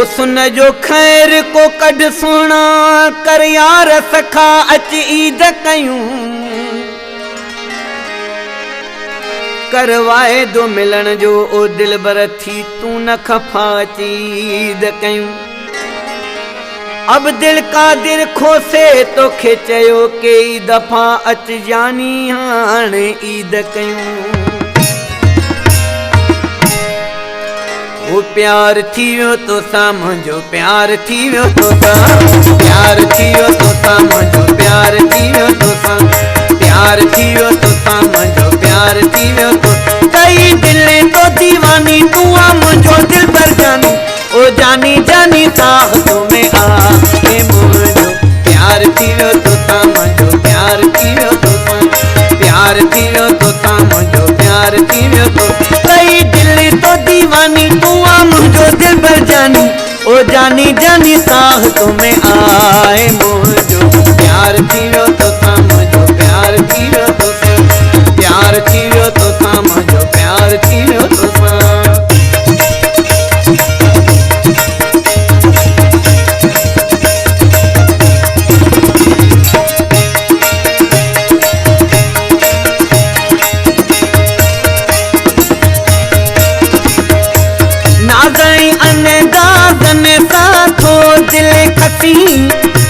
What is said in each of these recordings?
हुस्न जो खैर को कढ सोना कर यार सखा अच ईद कयूं करवाए दो मिलन जो ओ दिलबर थी तू न खफा अच ईद कयूं। अब दिल का दिल खोसे तो खिचयो कई दफा अच जानी हाणे ईद कयूं। वो प्यार थियो तो समझो प्यार थियो तो प्यार थियो तो समझो प्यार थियो तो प्यार थियो तो समझो प्यार थियो तो कई दिल तो दीवानी तू मुझो दिल पर जानी ओ जानी जानी साहतों में आके मुझो प्यार थियो तो समझो प्यार थियो तो प्यार थियो तो समझो प्यार थियो तो कई दिल तो दीवानी तू मुझो दिल पर जानी ओ जानी जानी साहतों में आए मुझो प्यार थियो तो समझो प्यार थियो तो प्यार थियो तो समझो प्यार थियो तो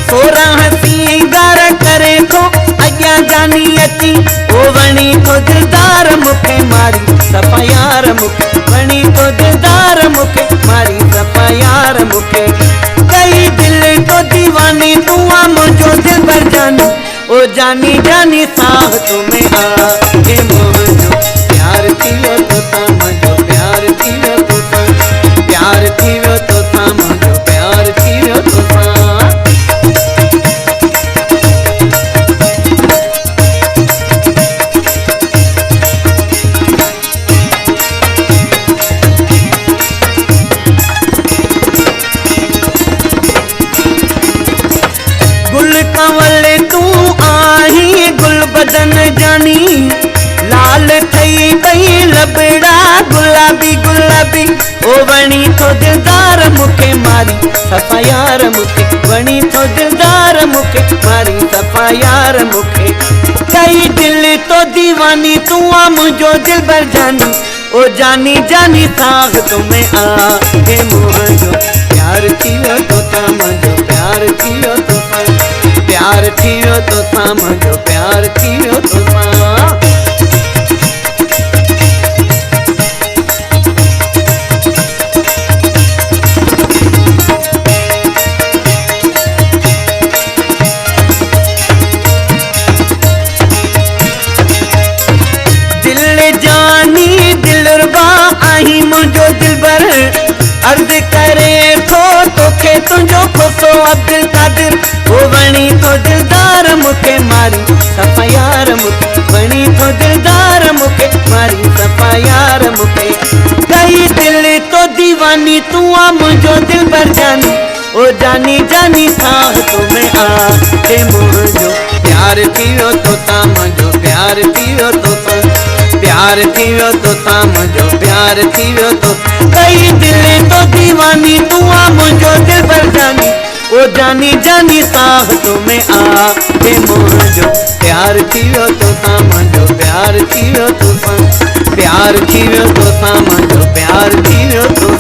सोरा हसी गार करे तो अग्या जानी अची ओ वणी तो दिलदार मुखे मारी सफा यार मुखे वणी तो दिलदार मुखे मारी सफा यार मुखे कई दिल तो दीवानी तू मुझो दिल पर जानी ओ जानी जानी साहतों में आके मुझो प्यार थियो तो समझो प्यार थियो तो प्यार थियो तो समझो प्यार थियो तो जानी लाल थई पई लबड़ा गुलाबी गुलाबी ओ वणी तो दिलदार मुखे मारी सफा यार मुखे वणी तो दिलदार मुखे मारी सफा यार मुखे कई दिल तो दीवानी तू मुझो दिल पर जानी ओ जानी जानी साहतों में आके मुझो प्यार थियो तो समझो प्यार थियो तो प्यार थियो तो समझो प्यार थियो तो मुझो दिलबर अर्ज करे तो खे तुझो खोसो अब्दुल कादिर ओ वणी तो दिलदार मुखे मारी सफा यार मुखे वणी तो दिलदार मुखे मारी सफा यार मुखे कई दिल तो दीवानी तू मुझो दिल पर जानी ओ जानी जानी साहतों में आके मुझो प्यार थियो तो समझो प्यार थियो तो प्यार थियो तो समझो प्यार थियो तो कई दिल तो दीवानी तू मुझो दिल पर जानी ओ जानी जानी साहतों में आके मुझो प्यार थियो तो समझो प्यार थियो तो प्यार थियो तो समझो प्यार थियो तो